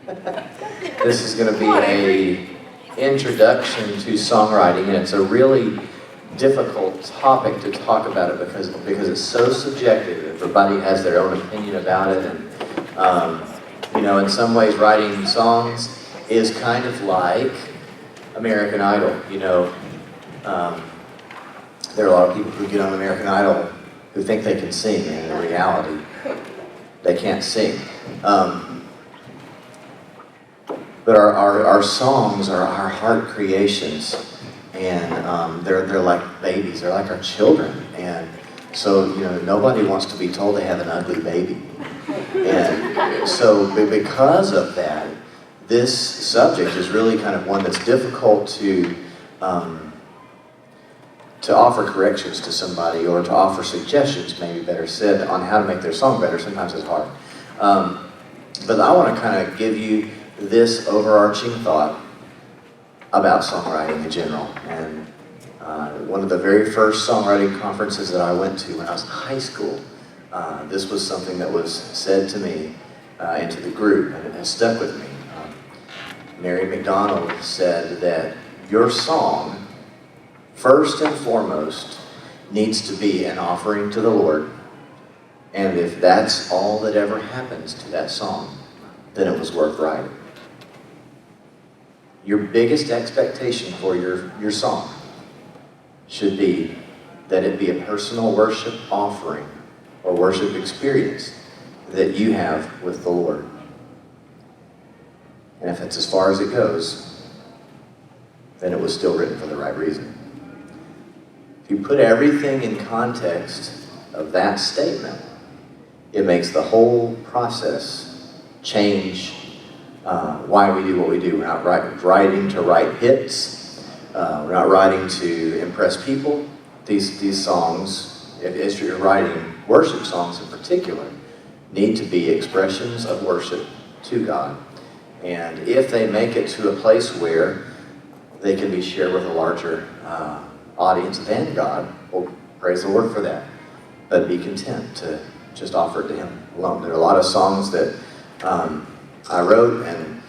This is going to be a introduction to songwriting, and it's a really difficult topic to talk about it because it's so subjective. Everybody has their own opinion about it, and in some ways, writing songs is kind of like American Idol. There are a lot of people who get on American Idol who think they can sing, and in reality, they can't sing. But our songs are our heart creations, and they're like babies. They're like our children, and so nobody wants to be told they have an ugly baby. And so because of that, this subject is really kind of one that's difficult to offer corrections to somebody, or to offer suggestions, maybe better said, on how to make their song better. Sometimes it's hard. But I want to kind of give you this overarching thought about songwriting in general. And one of the very first songwriting conferences that I went to when I was in high school, this was something that was said to me and to the group, and it has stuck with me. Mary McDonald said that your song, first and foremost, needs to be an offering to the Lord. And if that's all that ever happens to that song, then it was worth writing. Your biggest expectation for your song should be that it be a personal worship offering or worship experience that you have with the Lord. And if that's as far as it goes, then it was still written for the right reason. If you put everything in context of that statement, it makes the whole process change why we do what we do. We're not writing to write hits. We're not writing to impress people. These songs, if you're writing worship songs in particular, need to be expressions of worship to God. And if they make it to a place where they can be shared with a larger audience than God, well, praise the Lord for that. But be content to just offer it to Him alone. There are a lot of songs that I wrote, and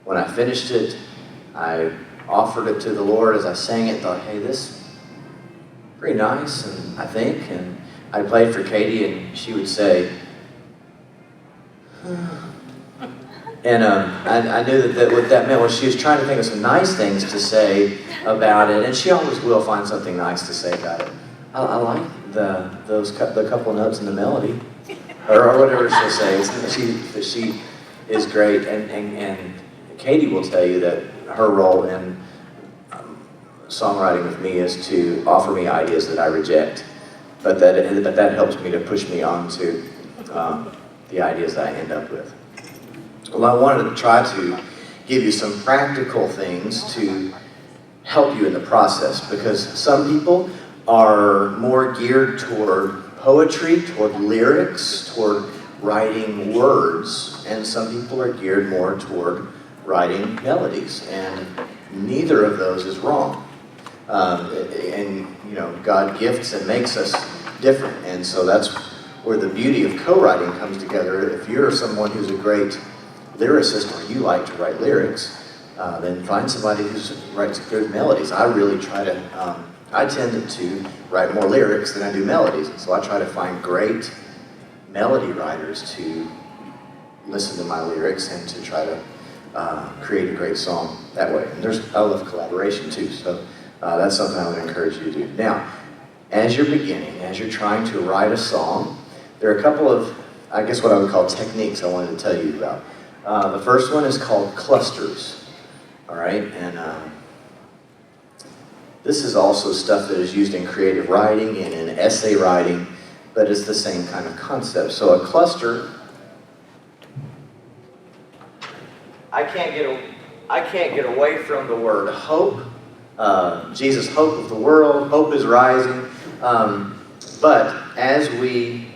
when I finished it, I offered it to the Lord as I sang it. Thought, hey, this is pretty nice, and I think. And I played for Katie, and she would say, and I knew that what that meant was she was trying to think of some nice things to say about it, and she always will find something nice to say about it. I like the couple notes in the melody, or whatever she'll say. She is great, and Katie will tell you that her role in songwriting with me is to offer me ideas that I reject, but that helps me to push me on to the ideas that I end up with. Well, I wanted to try to give you some practical things to help you in the process, because some people are more geared toward poetry, toward lyrics, toward writing words, and some people are geared more toward writing melodies, and neither of those is wrong. God gifts and makes us different, and so that's where the beauty of co-writing comes together. If you're someone who's a great lyricist, or you like to write lyrics, then find somebody who writes good melodies. I really try to, I tend to write more lyrics than I do melodies, so I try to find great melody writers to listen to my lyrics and to try to create a great song that way. And I love collaboration too, so that's something I would encourage you to do. Now, as you're beginning, as you're trying to write a song, there are a couple of, I guess what I would call techniques I wanted to tell you about. The first one is called clusters, all right? And this is also stuff that is used in creative writing and in essay writing, but it's the same kind of concept. So a cluster, I can't get away from the word hope. Jesus, hope of the world, hope is rising. But as we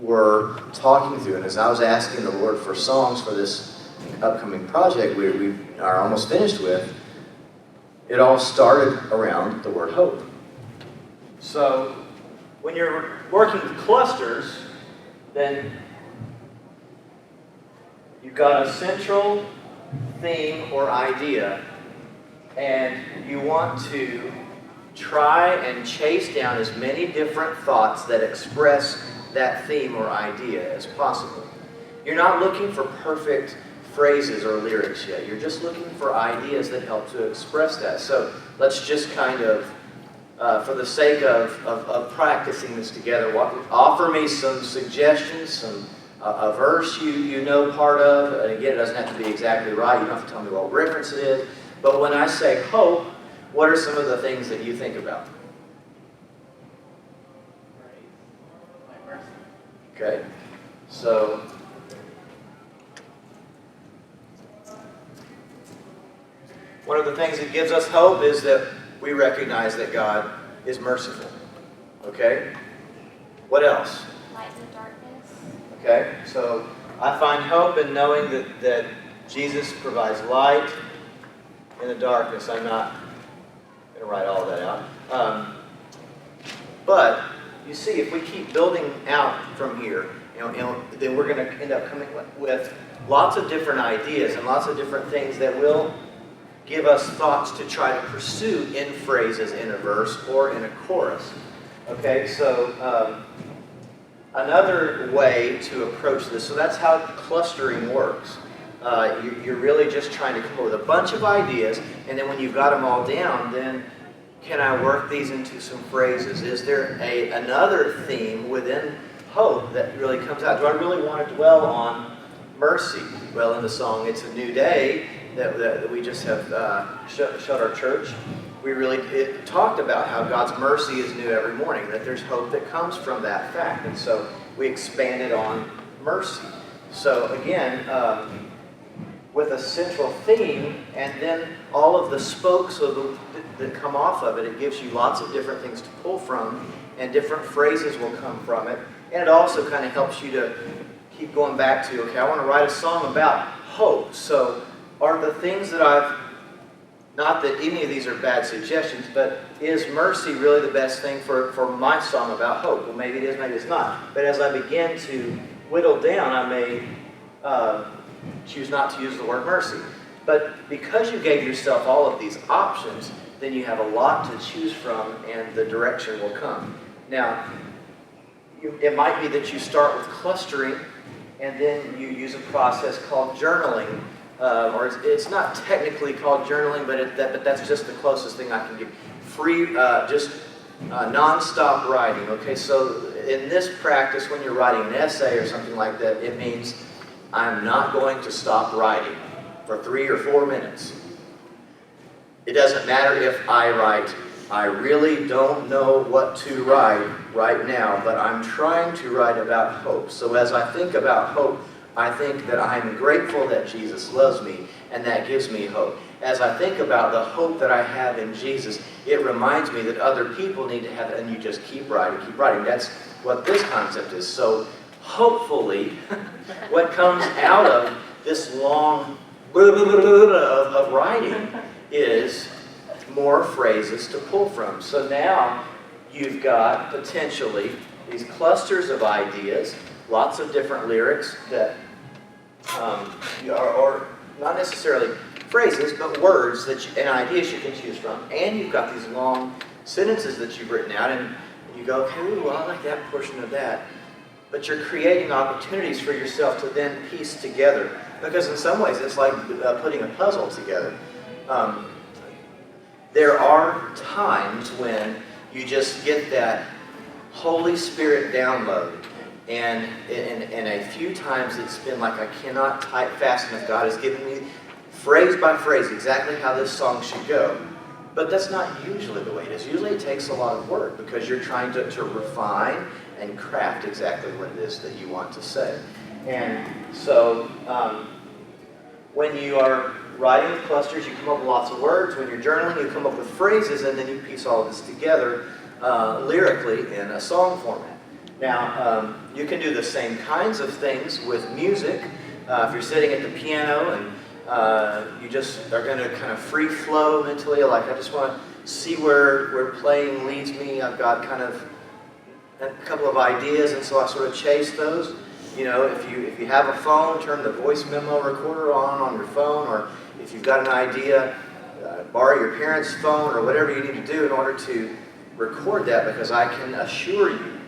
were talking through, and as I was asking the Lord for songs for this upcoming project we are almost finished with, it all started around the word hope. So when you're working with clusters, then You've got a central theme or idea, and you want to try and chase down as many different thoughts that express that theme or idea as possible. You're not looking for perfect phrases or lyrics yet. You're just looking for ideas that help to express that. So let's just kind of, for the sake of practicing this together, offer me some suggestions, a verse you know part of. And again, it doesn't have to be exactly right. You don't have to tell me what reference it is. But when I say hope, what are some of the things that you think about? Okay, so one of the things that gives us hope is that we recognize that God is merciful. Okay, what else? Light in the darkness. Okay, so I find hope in knowing that Jesus provides light in the darkness. I'm not going to write all of that out. But you see, if we keep building out from here, then we're going to end up coming with lots of different ideas and lots of different things that will give us thoughts to try to pursue in phrases in a verse or in a chorus. Okay, so another way to approach this, so that's how clustering works. You're really just trying to come up with a bunch of ideas, and then when you've got them all down, then can I work these into some phrases? Is there another theme within hope that really comes out? Do I really want to dwell on mercy? Well, in the song "It's a New Day" that we just have shut our church, it talked about how God's mercy is new every morning, that there's hope that comes from that fact. And so we expanded on mercy. So again, with a central theme, and then all of the spokes that come off of it, it gives you lots of different things to pull from, and different phrases will come from it. And it also kind of helps you to keep going back to, okay, I want to write a song about hope. So are the things that not that any of these are bad suggestions, but is mercy really the best thing for my song about hope? Well, maybe it is, maybe it's not. But as I begin to whittle down, I may choose not to use the word mercy. But because you gave yourself all of these options, then you have a lot to choose from, and the direction will come. Now, it might be that you start with clustering, and then you use a process called journaling, or it's not technically called journaling, but that's just the closest thing I can give. Free, non-stop writing. Okay, so in this practice, when you're writing an essay or something like that, it means I'm not going to stop writing for 3 or 4 minutes. It doesn't matter if I write, I really don't know what to write right now, but I'm trying to write about hope. So as I think about hope, I think that I'm grateful that Jesus loves me, and that gives me hope. As I think about the hope that I have in Jesus, it reminds me that other people need to have it, and you just keep writing, keep writing. That's what this concept is. So hopefully, what comes out of this long of writing is more phrases to pull from. So now you've got potentially these clusters of ideas, lots of different lyrics that are not necessarily phrases, but words and ideas you can choose from. And you've got these long sentences that you've written out, and you go, okay, ooh, I like that portion of that. But you're creating opportunities for yourself to then piece together. Because in some ways, it's like putting a puzzle together. There are times when you just get that Holy Spirit download. And a few times it's been like I cannot type fast enough. God has given me phrase by phrase exactly how this song should go. But that's not usually the way it is. Usually it takes a lot of work because you're trying to refine and craft exactly what it is that you want to say. And so when you are writing with clusters, you come up with lots of words. When you're journaling, you come up with phrases, and then you piece all of this together lyrically in a song format. Now, you can do the same kinds of things with music. If you're sitting at the piano and you just are going to kind of free flow mentally, like I just want to see where playing leads me. I've got kind of a couple of ideas, and so I sort of chase those. You know, if you have a phone, turn the voice memo recorder on your phone, or if you've got an idea, borrow your parents' phone or whatever you need to do in order to record that, because I can assure you,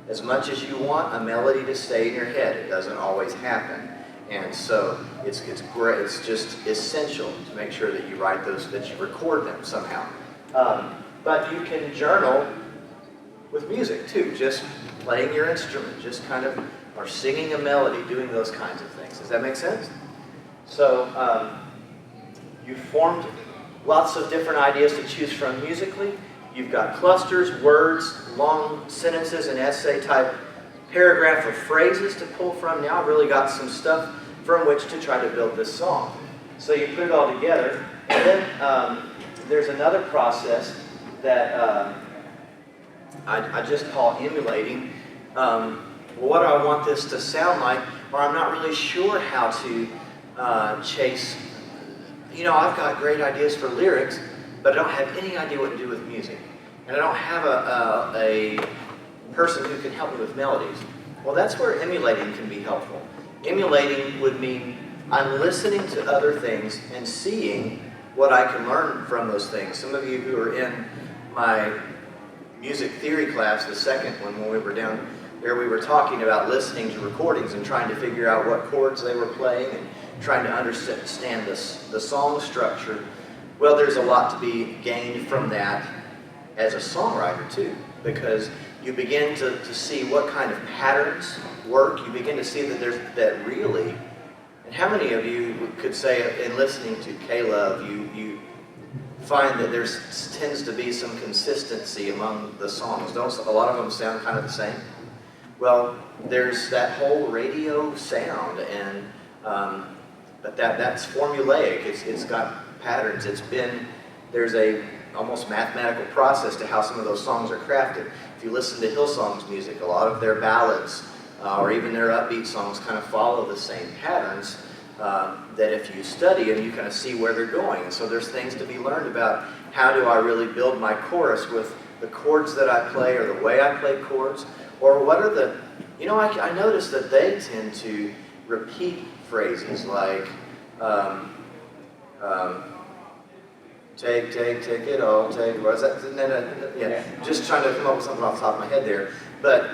as much as you want a melody to stay in your head, it doesn't always happen. And so it's great. It's just essential to make sure that you write those, that you record them somehow. But you can journal with music too, just playing your instrument, just kind of, or singing a melody, doing those kinds of things. Does that make sense? So you formed lots of different ideas to choose from musically. You've got clusters, words, long sentences, and essay type paragraph of phrases to pull from. Now I've really got some stuff from which to try to build this song. So you put it all together, and then there's another process that I just call emulating. What do I want this to sound like? Or I'm not really sure how to chase. You know, I've got great ideas for lyrics, but I don't have any idea what to do with music. And I don't have a person who can help me with melodies. Well, that's where emulating can be helpful. Emulating would mean I'm listening to other things and seeing what I can learn from those things. Some of you who are in my music theory class, the second one, when we were down there, we were talking about listening to recordings and trying to figure out what chords they were playing and trying to understand the song structure. Well, there's a lot to be gained from that as a songwriter too, because you begin to see what kind of patterns work. You begin to see that really, and how many of you could say in listening to K-Love, you find that there tends to be some consistency among the songs. Don't a lot of them sound kind of the same? Well, there's that whole radio sound, and but that's formulaic. It's got patterns. There's a almost mathematical process to how some of those songs are crafted. If you listen to Hillsong's music, a lot of their ballads or even their upbeat songs kind of follow the same patterns that if you study them, you kind of see where they're going. And so there's things to be learned about how do I really build my chorus with the chords that I play or the way I play chords, or what are the, you know, I notice that they tend to repeat phrases like, take it all, take, what is that? Yeah, just trying to come up with something off the top of my head there. But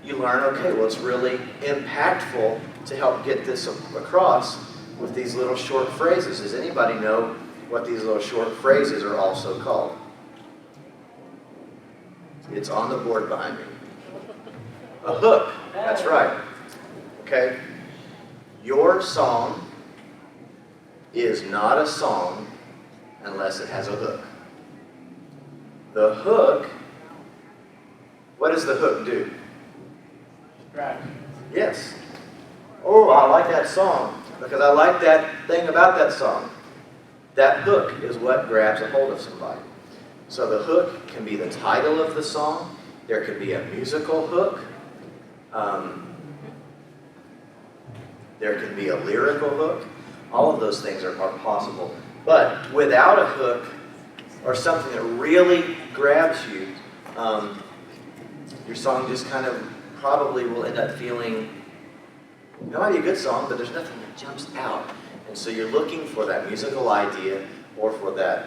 you learn, okay, well, it's really impactful to help get this across with these little short phrases. Does anybody know what these little short phrases are also called? It's on the board behind me. A hook, that's right. Okay? Your song is not a song unless it has a hook. The hook, what does the hook do? Right. Yes. Oh, I like that song because I like that thing about that song. That hook is what grabs a hold of somebody. So the hook can be the title of the song. There could be a musical hook. There can be a lyrical hook. All of those things are possible. But without a hook or something that really grabs you, your song just kind of probably will end up feeling, it might be a good song, but there's nothing that jumps out. And so you're looking for that musical idea or for that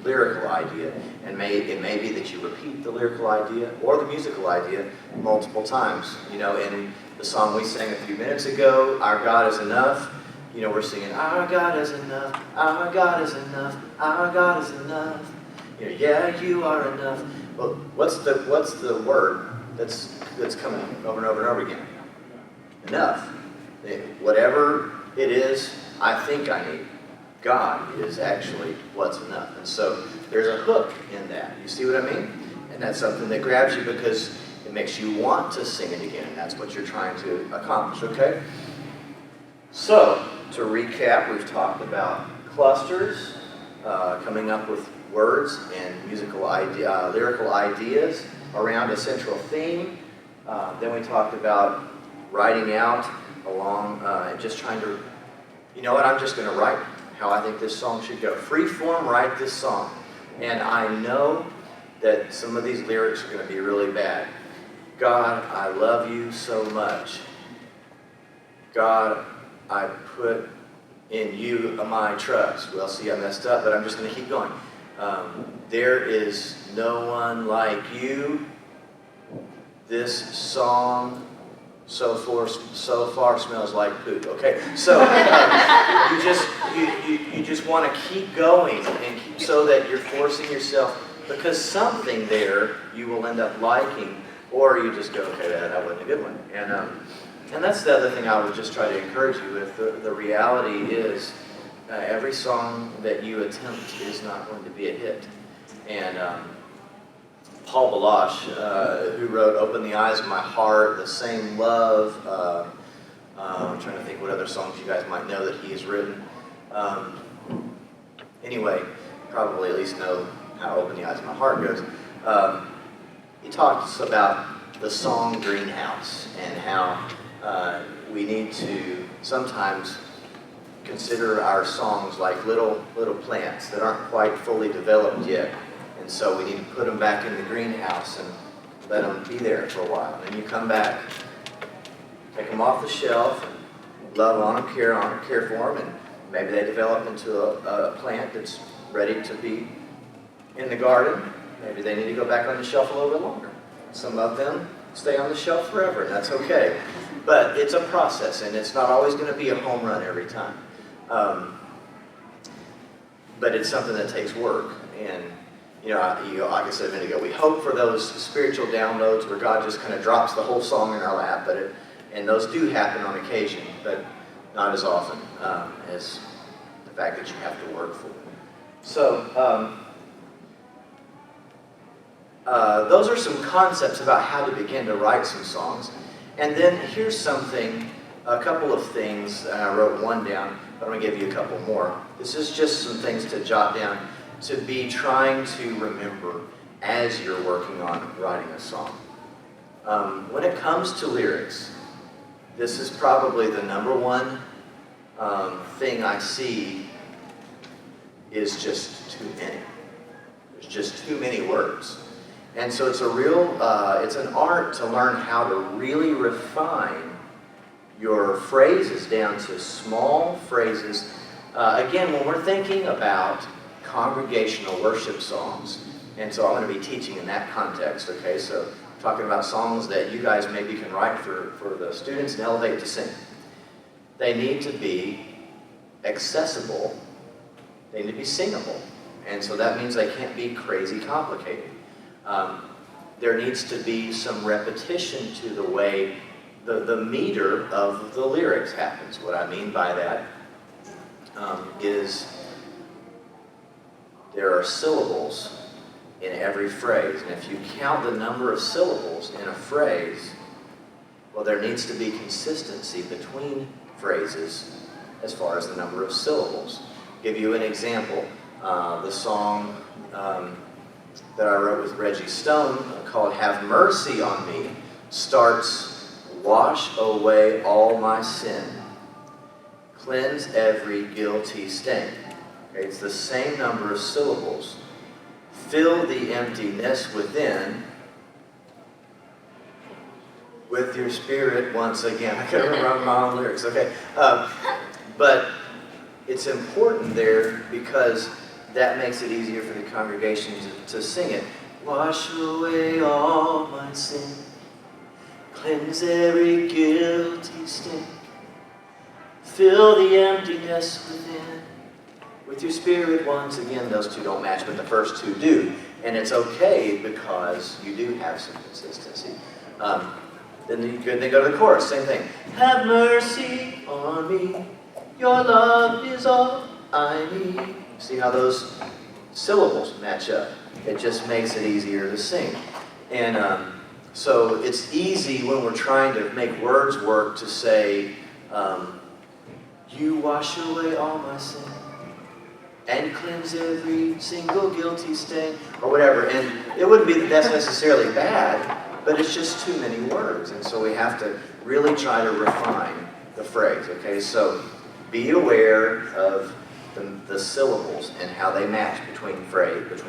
lyrical idea. And it may be that you repeat the lyrical idea or the musical idea multiple times. You know, in the song we sang a few minutes ago, Our God is Enough, you know, we're singing, our God is enough, our God is enough, our God is enough. You know, yeah, you are enough. Well, what's the word that's coming over and over and over again? Enough. Whatever it is I think I need, God is actually what's enough. And so there's a hook in that. You see what I mean? And that's something that grabs you because it makes you want to sing it again. And that's what you're trying to accomplish, okay? So, to recap, we've talked about clusters, coming up with words and lyrical ideas around a central theme. Then we talked about writing out along and just trying to, you know what, I'm just going to write how I think this song should go. Free form, write this song. And I know that some of these lyrics are going to be really bad. God, I love you so much. God, I put in you my trust. Well, see, I messed up, but I'm just going to keep going. There is no one like you. This song so far smells like poop. Okay, so you just want to keep going and so that you're forcing yourself, because something there you will end up liking, or you just go, okay, that wasn't a good one. And that's the other thing I would just try to encourage you with. The reality is every song that you attempt is not going to be a hit. And Paul Balash, who wrote Open the Eyes of My Heart, The Same Love, I'm trying to think what other songs you guys might know that he has written. Anyway, probably at least know how Open the Eyes of My Heart goes. He talks about the song Greenhouse and how we need to sometimes consider our songs like little plants that aren't quite fully developed yet. And so we need to put them back in the greenhouse and let them be there for a while. And then you come back, take them off the shelf, and love on them, care for them, and maybe they develop into a plant that's ready to be in the garden. Maybe they need to go back on the shelf a little bit longer. Some of them stay on the shelf forever, and that's okay. But it's a process, and it's not always going to be a home run every time. But it's something that takes work. And like I said a minute ago, we hope for those spiritual downloads where God just kind of drops the whole song in our lap. And those do happen on occasion, but not as often as the fact that you have to work for it. So those are some concepts about how to begin to write some songs. And then here's a couple of things, and I wrote one down, but I'm going to give you a couple more. This is just some things to jot down, to be trying to remember as you're working on writing a song. When it comes to lyrics, this is probably the number one thing I see is just too many. There's just too many words. And so it's it's an art to learn how to really refine your phrases down to small phrases. Again, when we're thinking about congregational worship songs, and so I'm going to be teaching in that context, okay? So talking about songs that you guys maybe can write for the students and Elevate to sing. They need to be accessible. They need to be singable. And so that means they can't be crazy complicated. There needs to be some repetition to the way the meter of the lyrics happens. What I mean by that is there are syllables in every phrase. And if you count the number of syllables in a phrase, well, there needs to be consistency between phrases as far as the number of syllables. I'll give you an example. The song that I wrote with Reggie Stone called Have Mercy on Me starts, wash away all my sin, cleanse every guilty stain. Okay, it's the same number of syllables. Fill the emptiness within with your spirit once again. I can't remember my own lyrics, okay? But it's important there because that makes it easier for the congregation to sing it. Wash away all my sin, cleanse every guilty stain, fill the emptiness within with your spirit once again. Those two don't match, but the first two do. And it's okay because you do have some consistency. Then you go to the chorus, same thing. Have mercy on me, your love is all I need. See how those syllables match up? It just makes it easier to sing. And so it's easy when we're trying to make words work to say, you wash away all my sin and cleanse every single guilty stain, or whatever. And it wouldn't be that that's necessarily bad, but it's just too many words. And so we have to really try to refine the phrase, okay? So be aware of the syllables and how they match between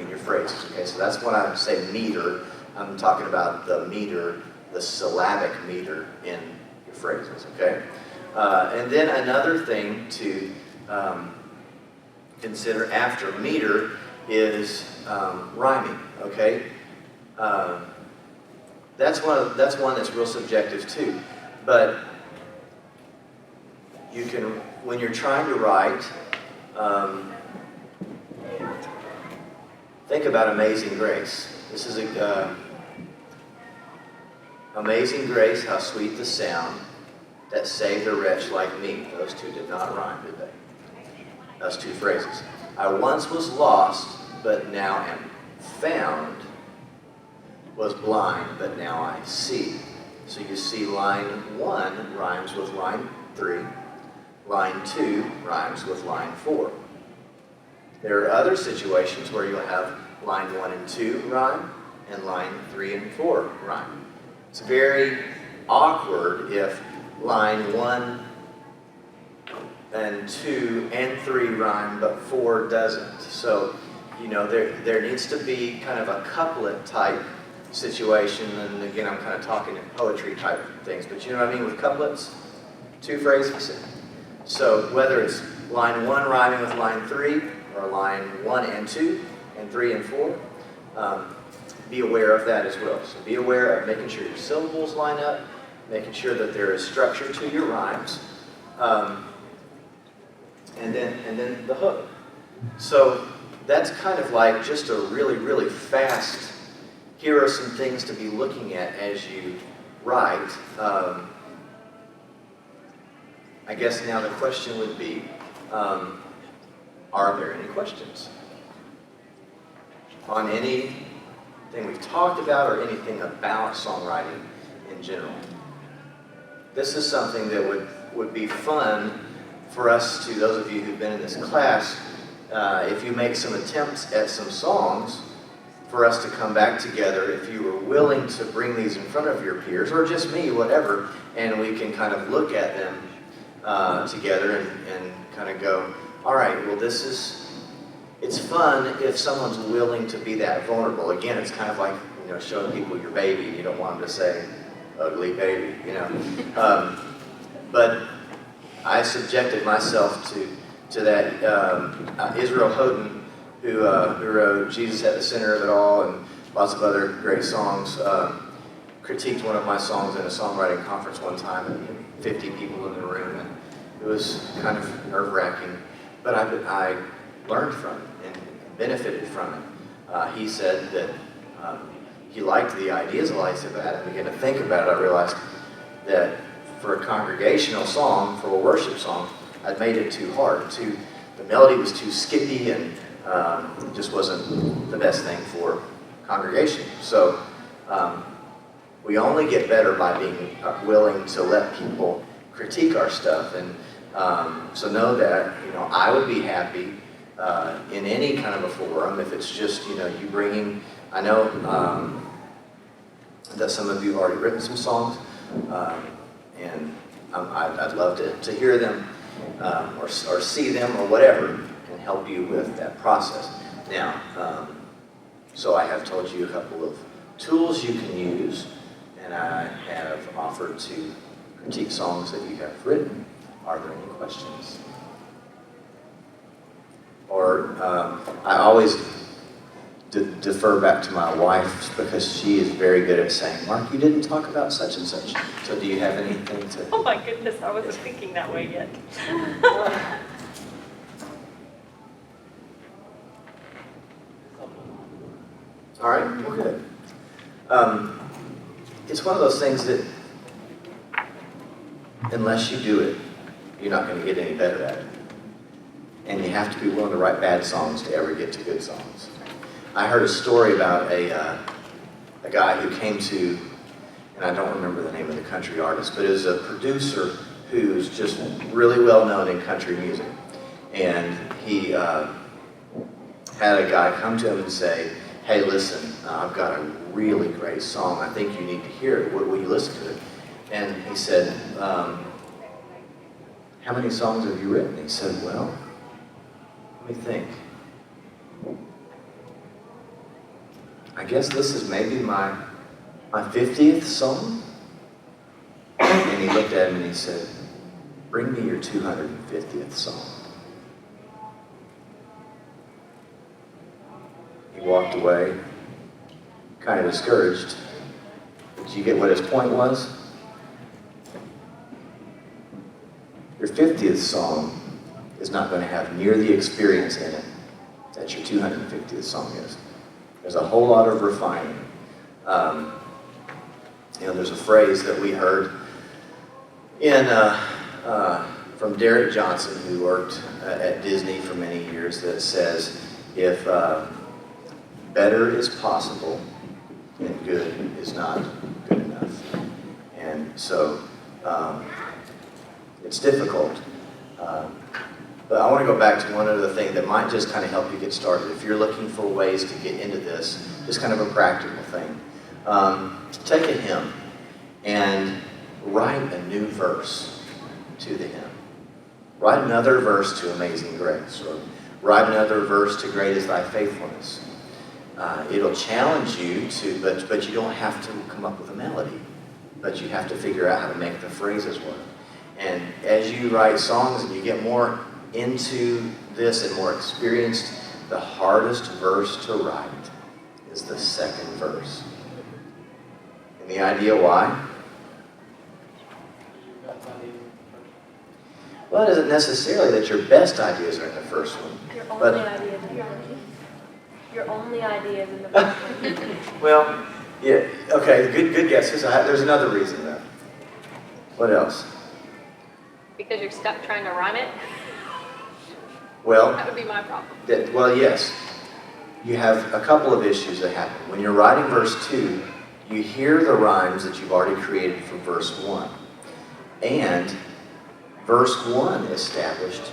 your phrases, okay? So that's when I say meter. I'm talking about the meter, the syllabic meter in your phrases, okay? And then another thing to consider after meter is rhyming, okay? That's one that's real subjective too. But you can, when you're trying to write, think about Amazing Grace. This is Amazing Grace, how sweet the sound that saved a wretch like me. Those two did not rhyme, did they? Those two phrases. I once was lost, but now am found. Was blind, but now I see. So you see line 1 rhymes with line 3. Line 2 rhymes with line 4. There are other situations where you'll have line 1 and 2 rhyme, and line 3 and 4 rhyme. It's very awkward if line 1 and 2 and 3 rhyme, but 4 doesn't. So, you know, there needs to be kind of a couplet type situation, and again, I'm kind of talking in poetry type things, but you know what I mean with couplets? 2 phrases. So whether it's line 1 rhyming with line 3, or line 1 and 2, and 3 and 4, be aware of that as well. So be aware of making sure your syllables line up, making sure that there is structure to your rhymes, and then the hook. So that's kind of like just a really, really fast, here are some things to be looking at as you write. I guess now the question would be, are there any questions on anything we've talked about or anything about songwriting in general? This is something that would be fun for us to, those of you who've been in this class, if you make some attempts at some songs, for us to come back together, if you were willing to bring these in front of your peers, or just me, whatever, and we can kind of look at them together and kind of go, all right, well it's fun if someone's willing to be that vulnerable. Again, it's kind of like, you know, showing people your baby. You don't want them to say, ugly baby, you know. But I subjected myself to that. Israel Houghton, who wrote Jesus at the Center of It All and lots of other great songs, critiqued one of my songs in a songwriting conference one time, and 50 people in the room, and it was kind of nerve-wracking, but I learned from it and benefited from it. He said that he liked the ideas of Lights of that, and began to think about it. I realized that for a congregational song, for a worship song, I'd made it too hard. The melody was too skippy, and it just wasn't the best thing for congregation. So we only get better by being willing to let people critique our stuff. And so know that, you know, I would be happy in any kind of a forum if it's just, you know, you bringing, I know that some of you have already written some songs, and I'd love to hear them or see them or whatever, and help you with that process. Now, so I have told you a couple of tools you can use, and I have offered to critique songs that you have written. Are there any questions? Or I always defer back to my wife, because she is very good at saying, Mark, you didn't talk about such and such. So do you have anything to... Oh my goodness, I wasn't thinking that way yet. All right, well, good. It's one of those things that, unless you do it, you're not going to get any better at it. And you have to be willing to write bad songs to ever get to good songs. I heard a story about a guy who came to, and I don't remember the name of the country artist, but it was a producer who's just really well known in country music. And he had a guy come to him and say, hey, listen, I've got a really great song. I think you need to hear it. Will you listen to it? And he said, how many songs have you written? He said, well, let me think. I guess this is maybe my 50th song. And he looked at him and he said, bring me your 250th song. He walked away, kind of discouraged. Did you get what his point was? Your 50th song is not going to have near the experience in it that your 250th song is. There's a whole lot of refining. There's a phrase that we heard from Derek Johnson, who worked at Disney for many years, that says, if better is possible, then good is not good enough. And so it's difficult. But I want to go back to one other thing that might just kind of help you get started. If you're looking for ways to get into this, just kind of a practical thing. Take a hymn and write a new verse to the hymn. Write another verse to Amazing Grace, or write another verse to Great Is Thy Faithfulness. It'll challenge you to, but you don't have to come up with a melody, but you have to figure out how to make the phrases work. And as you write songs and you get more into this and more experienced, the hardest verse to write is the second verse. And the idea why? Well, it isn't necessarily that your best ideas are in the first one. Your only ideas in the first one. Well, yeah, okay, good guesses. There's another reason though. What else? Because you're stuck trying to rhyme it? Well, That would be my problem. yes. You have a couple of issues that happen. When you're writing verse 2, you hear the rhymes that you've already created for verse 1. And verse 1 established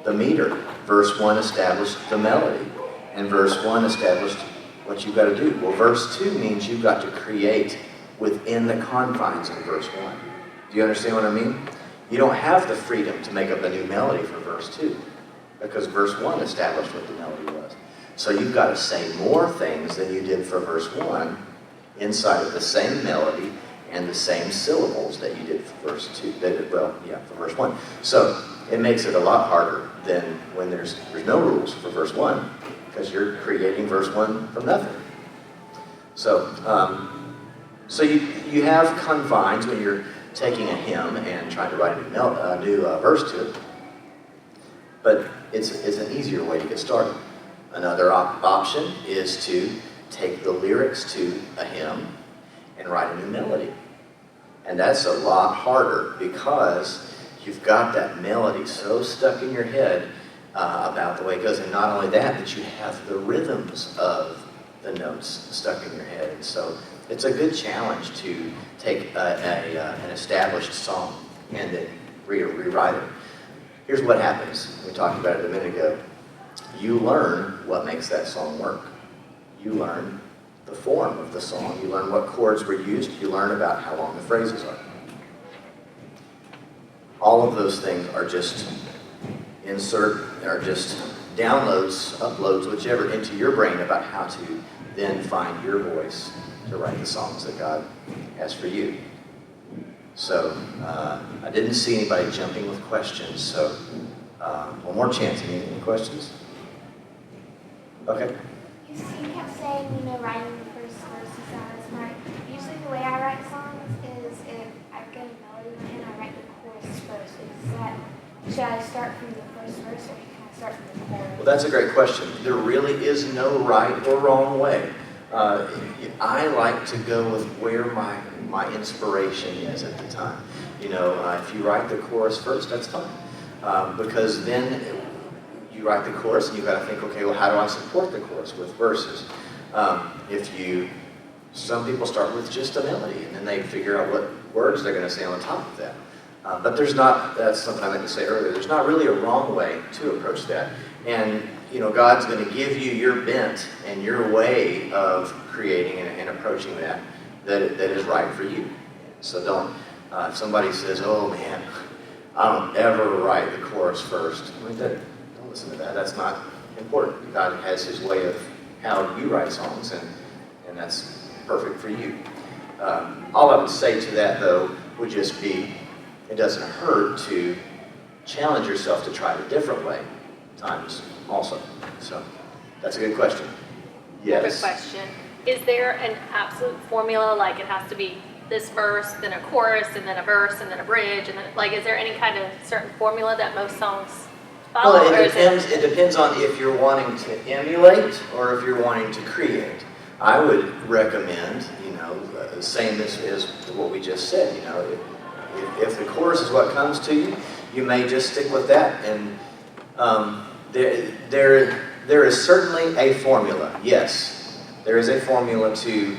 the meter. Verse 1 established the melody. And verse 1 established what you've got to do. Well, verse 2 means you've got to create within the confines of verse 1. Do you understand what I mean? You don't have the freedom to make up a new melody for verse 2, because verse 1 established what the melody was. So you've got to say more things than you did for verse 1 inside of the same melody and the same syllables that you did for verse 2, for verse 1. So it makes it a lot harder than when there's no rules for verse 1, because you're creating verse 1 from nothing. So, you have confines when you're taking a hymn and trying to write a new verse to it. But it's an easier way to get started. Another option is to take the lyrics to a hymn and write a new melody. And that's a lot harder, because you've got that melody so stuck in your head about the way it goes. And not only that, but you have the rhythms of the notes stuck in your head. And so it's a good challenge to take an established song and then rewrite it. Here's what happens. We talked about it a minute ago. You learn what makes that song work. You learn the form of the song. You learn what chords were used. You learn about how long the phrases are. All of those things are just downloads, uploads, whichever, into your brain about how to then find your voice to write the songs that God has for you. So I didn't see anybody jumping with questions, so one more chance. Any questions? Okay. You kept saying, writing the first verse is not smart. Usually the way I write songs is if I get a melody in my head, I write the chorus first. Should I start from the first verse, or can I start from the chorus? Well, that's a great question. There really is no right or wrong way. I like to go with where my inspiration is at the time. If you write the chorus first, that's fine. Because then you write the chorus and you've got to think, okay, well, how do I support the chorus with verses? Some people start with just a melody and then they figure out what words they're going to say on top of that. But that's something I meant to say earlier, there's not really a wrong way to approach that. And God's going to give you your bent and your way of creating and approaching that is right for you. So don't, if somebody says, oh man, I don't ever write the chorus first, don't listen to that. That's not important. God has his way of how you write songs, and that's perfect for you. All I would say to that, though, would just be, it doesn't hurt to challenge yourself to try it a different way times also. So that's a good question. Another Yes. question. Is there an absolute formula, like it has to be this verse, then a chorus, and then a verse, and then a bridge, and then, like, is there any kind of certain formula that most songs follow? Well, or it is depends. It depends on if you're wanting to emulate or if you're wanting to create. I would recommend, same as what we just said. If the chorus is what comes to you, you may just stick with that. And there is certainly a formula. Yes, there is a formula to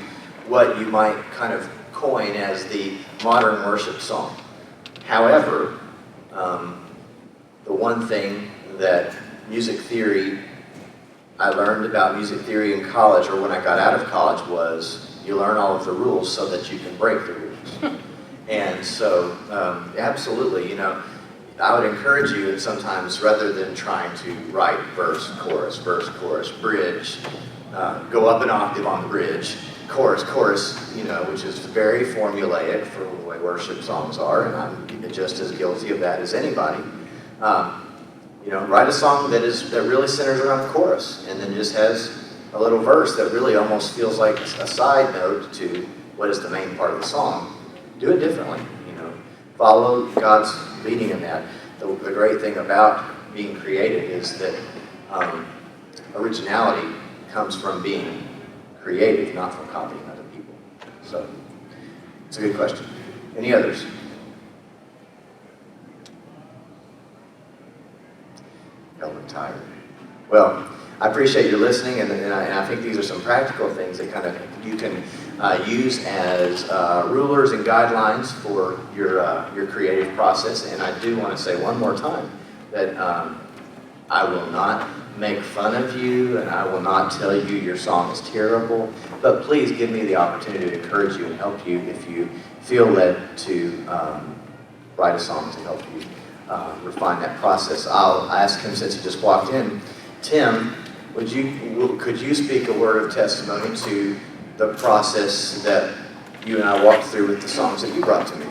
what you might kind of coin as the modern worship song. However, the one thing that I learned about music theory in college, or when I got out of college, was you learn all of the rules so that you can break the rules. And so, absolutely, I would encourage you, and sometimes rather than trying to write verse, chorus, bridge, go up an octave on the bridge, chorus, which is very formulaic for the way worship songs are, and I'm just as guilty of that as anybody. Write a song that really centers around the chorus, and then just has a little verse that really almost feels like a side note to what is the main part of the song. Do it differently, Follow God's leading in that. The great thing about being creative is that originality comes from being creative, not from copying other people. So, it's a good question. Any others? Y'all look tired. Well, I appreciate your listening, and I think these are some practical things that kind of you can use as rulers and guidelines for your creative process. And I do want to say one more time that I will not make fun of you, and I will not tell you your song is terrible, but please give me the opportunity to encourage you and help you if you feel led to write a song to help you refine that process. I'll ask him, since he just walked in, Tim, could you speak a word of testimony to the process that you and I walked through with the songs that you brought to me?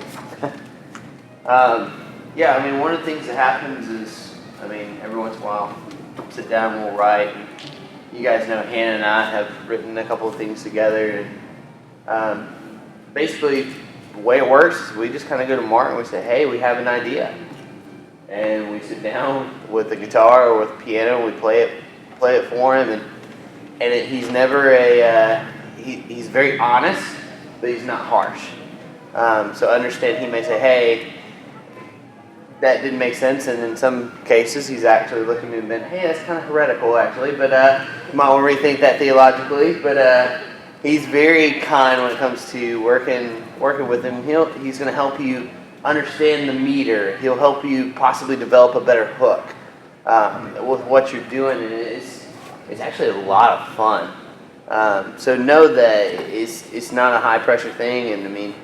Yeah, one of the things that happens is, every once in a while, sit down and we'll write. And you guys know Hannah and I have written a couple of things together. And basically, the way it works is we just kind of go to Mark and we say, hey, we have an idea. And we sit down with the guitar or with the piano, and we play it for him. And he's never he's very honest, but he's not harsh. So understand, he may say, hey, that didn't make sense, and in some cases he's actually looking at me and been, hey, that's kind of heretical actually, but you might want to rethink that theologically. But he's very kind when it comes to working with him. He's going to help you understand the meter. He'll help you possibly develop a better hook with what you're doing, and it's actually a lot of fun. So know that it's not a high pressure thing, and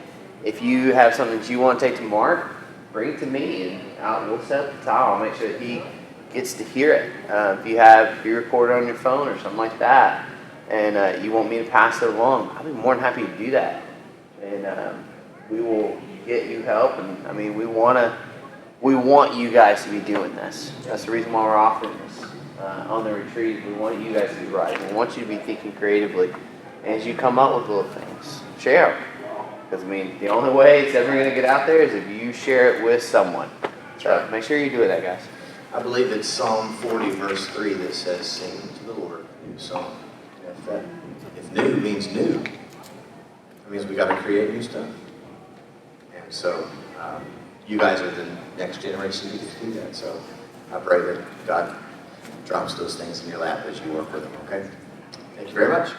if you have something that you want to take to Mark, bring it to me, and we'll set up the tile. I'll make sure that he gets to hear it. If you record it on your phone or something like that, and you want me to pass it along, I'll be more than happy to do that. And we will get you help. And we want you guys to be doing this. That's the reason why we're offering this on the retreat. We want you guys to be writing. We want you to be thinking creatively. And as you come up with little things, share them. Because the only way it's ever going to get out there is if you share it with someone. So make sure you do that, guys. I believe it's Psalm 40, verse 3 that says, sing to the Lord a new song. If new means new, it means we got to create new stuff. And so you guys are the next generation who get to do that. So I pray that God drops those things in your lap as you work with them, okay? Thank you very much.